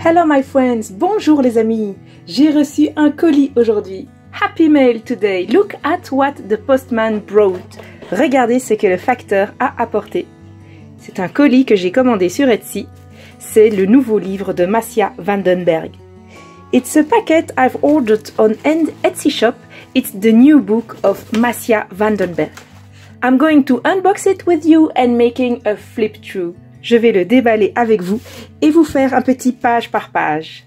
Hello my friends, bonjour les amis. J'ai reçu un colis aujourd'hui. Happy mail today. Look at what the postman brought. Regardez ce que le facteur a apporté. C'est un colis que j'ai commandé sur Etsy. C'est le nouveau livre de Massia Vandenberg. It's a packet I've ordered on Etsy shop. It's the new book of Massia Vandenberg. I'm going to unbox it with you and making a flip through. Je vais le déballer avec vous et vous faire un petit page par page.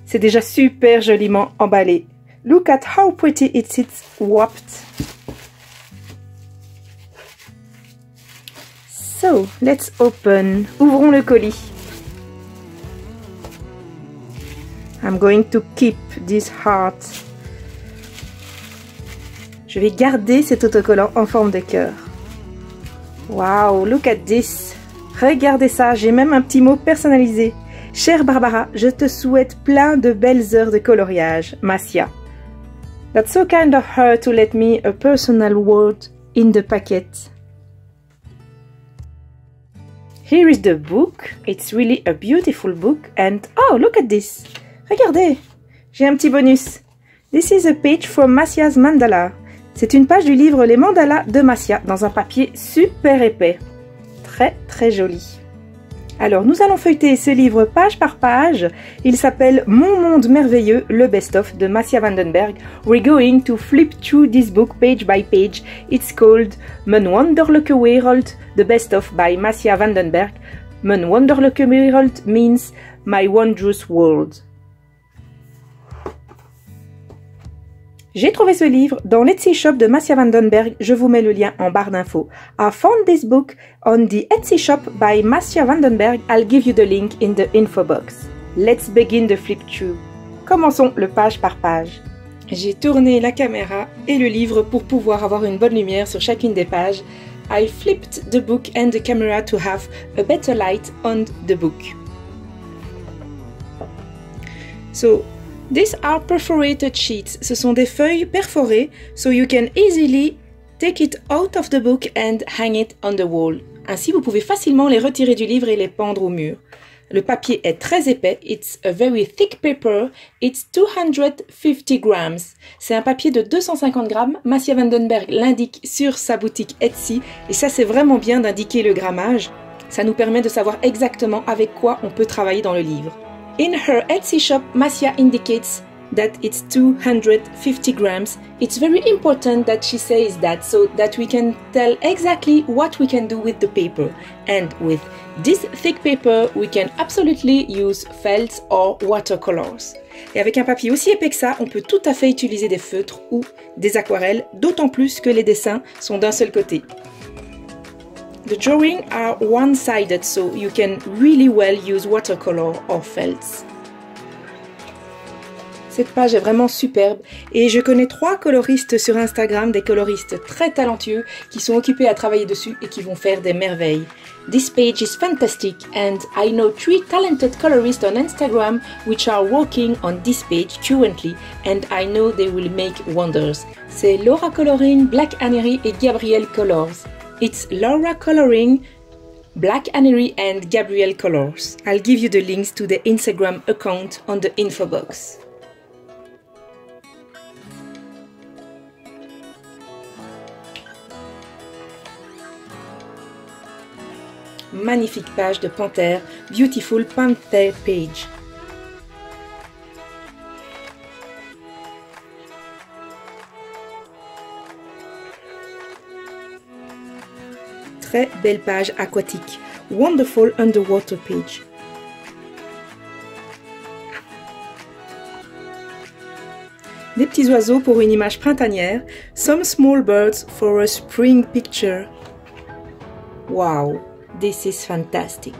C'est déjà super joliment emballé. Look at how pretty it's wrapped. So, let's open. Ouvrons le colis. I'm going to keep this heart. Je vais garder cet autocollant en forme de cœur. Wow, look at this. Regardez ça, j'ai même un petit mot personnalisé. Chère Barbara, je te souhaite plein de belles heures de coloriage, Massia. That's so kind of her to let me a personal word in the packet. Here is the book. It's really a beautiful book and oh, look at this. Regardez, j'ai un petit bonus. This is a page from Massia's mandala. C'est une page du livre Les mandalas de Massia dans un papier super épais. Très joli. Alors nous allons feuilleter ce livre page par page. Il s'appelle Mon monde merveilleux, le best-of de Massia Vandenberg. We're going to flip through this book page by page. It's called Mijn wonderlijke wereld, the best-of by Massia Vandenberg. Mijn wonderlijke wereld means my wondrous world. J'ai trouvé ce livre dans l'Etsy shop de Massia Vandenberg. Je vous mets le lien en barre d'infos. I found this book on the Etsy shop by Massia Vandenberg. I'll give you the link in the info box. Let's begin the flip through. Commençons le page par page. J'ai tourné la caméra et le livre pour pouvoir avoir une bonne lumière sur chacune des pages. I flipped the book and the camera to have a better light on the book. So, these are perforated sheets. Ce sont des feuilles perforées, so you can easily take it out of the book and hang it on the wall. Ainsi, vous pouvez facilement les retirer du livre et les pendre au mur. Le papier est très épais. It's a very thick paper. It's 250 grams. C'est un papier de 250 grammes. Massia Vandenberg l'indique sur sa boutique Etsy. Et ça, c'est vraiment bien d'indiquer le grammage. Ça nous permet de savoir exactement avec quoi on peut travailler dans le livre. In her Etsy shop, Massia indicates that it's 250 grams. It's very important that she says that so that we can tell exactly what we can do with the paper. And with this thick paper, we can absolutely use felts or watercolors. Et avec un papier aussi épais que ça, on peut tout à fait utiliser des feutres ou des aquarelles, d'autant plus que les dessins sont d'un seul côté. The drawings are one-sided, so you can really well use watercolor or felts. Cette page est vraiment superbe et je connais 3 coloristes sur Instagram, des coloristes très talentueux qui sont occupés à travailler dessus et qui vont faire des merveilles. This page is fantastic and I know 3 talented colorists on Instagram which are working on this page currently and I know they will make wonders. C'est Laura Coloring, Black Annery et Gabrielle Colors. It's Laura Coloring, Black Annery and Gabrielle Colors. I'll give you the links to the Instagram account on the info box. Magnifique page de panthère, beautiful panther page. Très belle page aquatique. Wonderful underwater page. Des petits oiseaux pour une image printanière. Some small birds for a spring picture. Wow, this is fantastic.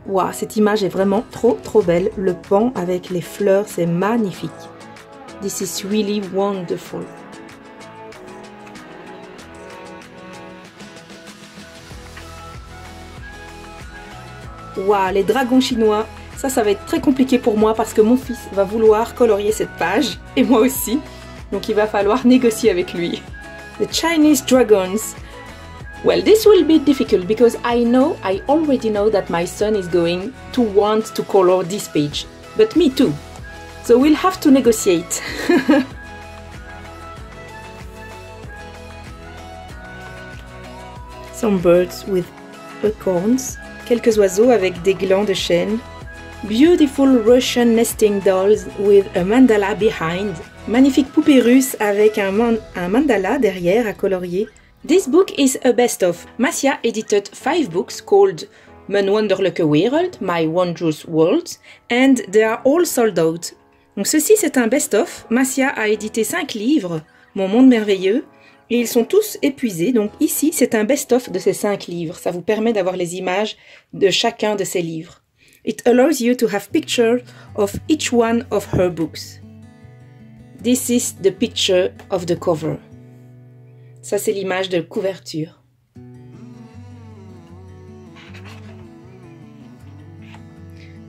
Wow, cette image est vraiment trop belle. Le pan avec les fleurs, c'est magnifique. This is really wonderful. Waouh, les dragons chinois, ça va être très compliqué pour moi parce que mon fils va vouloir colorier cette page, et moi aussi, donc il va falloir négocier avec lui. The Chinese dragons. Well, this will be difficult because I already know that my son is going to want to color this page, but me too. So we'll have to negotiate. Some birds with acorns, quelques oiseaux avec des glands de chêne. Beautiful Russian nesting dolls with a mandala behind. Magnifique poupée russe avec un mandala derrière à colorier. This book is a best-of. Massia edited 5 books called Mijn wonderlijke wereld, My Wondrous World, and they are all sold out. Donc ceci c'est un best-of. Massia a édité 5 livres, Mon monde merveilleux, et ils sont tous épuisés. Donc ici c'est un best-of de ces 5 livres. Ça vous permet d'avoir les images de chacun de ces livres. It allows you to have pictures of each one of her books. This is the picture of the cover. Ça, c'est l'image de couverture.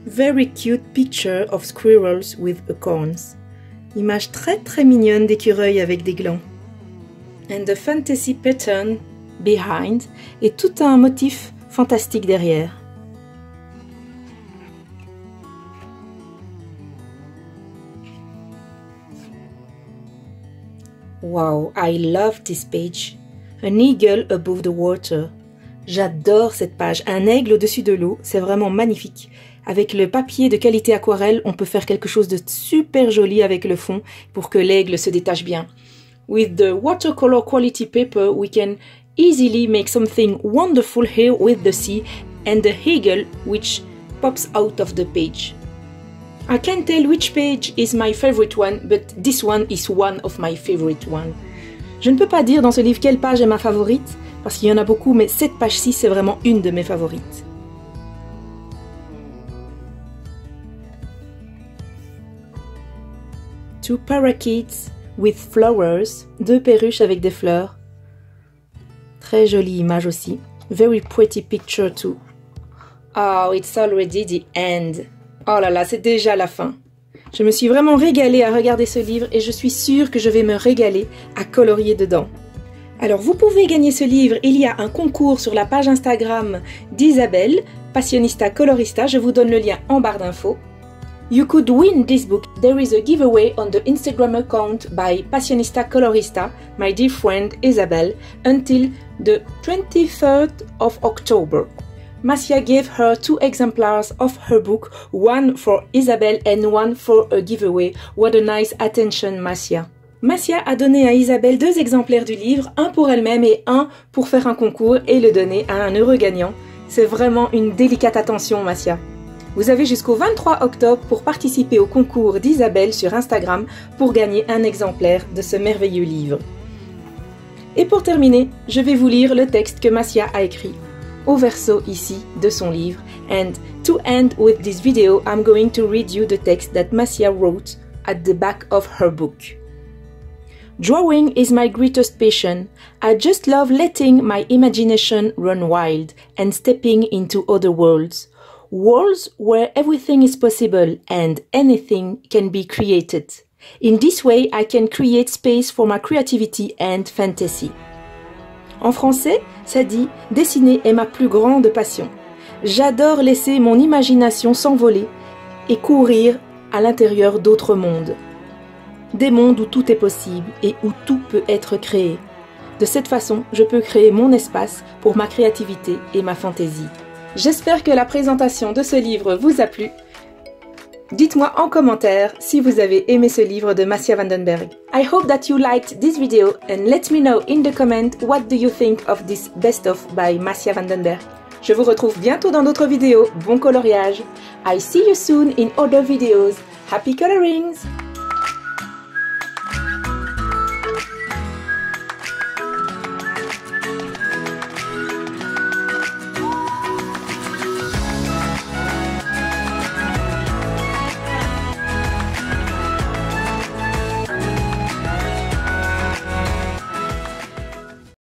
Very cute picture of squirrels with acorns. Image très mignonne d'écureuils avec des glands. And the fantasy pattern behind, et tout un motif fantastique derrière. Wow, I love this page. An eagle above the water. J'adore cette page. Un aigle au-dessus de l'eau, c'est vraiment magnifique. Avec le papier de qualité aquarelle, on peut faire quelque chose de super joli avec le fond pour que l'aigle se détache bien. With the watercolor quality paper, we can easily make something wonderful here with the sea and the eagle which pops out of the page. I can't tell which page is my favorite one, but this one is one of my favorite one. Je ne peux pas dire dans ce livre quelle page est ma favorite, parce qu'il y en a beaucoup, mais cette page-ci, c'est vraiment une de mes favorites. Two parakeets with flowers, 2 perruches avec des fleurs. Très jolie image aussi. Very pretty picture too. Oh, it's already the end. Oh là là, c'est déjà la fin. Je me suis vraiment régalée à regarder ce livre et je suis sûre que je vais me régaler à colorier dedans. Alors vous pouvez gagner ce livre, il y a un concours sur la page Instagram d'Isabelle, Passionista Colorista, je vous donne le lien en barre d'infos. You could win this book. There is a giveaway on the Instagram account by Passionista Colorista, my dear friend Isabelle, until the 23rd of October. Massia gave her 2 exemplars of her book, one for Isabelle and one for a giveaway. What a nice attention, Massia. Massia a donné à Isabelle 2 exemplaires du livre, un pour elle-même et un pour faire un concours et le donner à un heureux gagnant. C'est vraiment une délicate attention, Massia. Vous avez jusqu'au 23 octobre pour participer au concours d'Isabelle sur Instagram pour gagner un exemplaire de ce merveilleux livre. Et pour terminer, je vais vous lire le texte que Massia a écrit au verso ici de son livre. And to end with this video, I'm going to read you the text that Massia wrote at the back of her book. Drawing is my greatest passion. I just love letting my imagination run wild and stepping into other worlds. Worlds where everything is possible and anything can be created. In this way, I can create space for my creativity and fantasy. En français, ça dit « Dessiner est ma plus grande passion. J'adore laisser mon imagination s'envoler et courir à l'intérieur d'autres mondes. Des mondes où tout est possible et où tout peut être créé. De cette façon, je peux créer mon espace pour ma créativité et ma fantaisie. » J'espère que la présentation de ce livre vous a plu. Dites-moi en commentaire si vous avez aimé ce livre de Massia Vandenberg. I hope that you liked this video and let me know in the comment what do you think of this best of by Massia Vandenberg. Je vous retrouve bientôt dans d'autres vidéos. Bon coloriage. I see you soon in other videos. Happy colorings!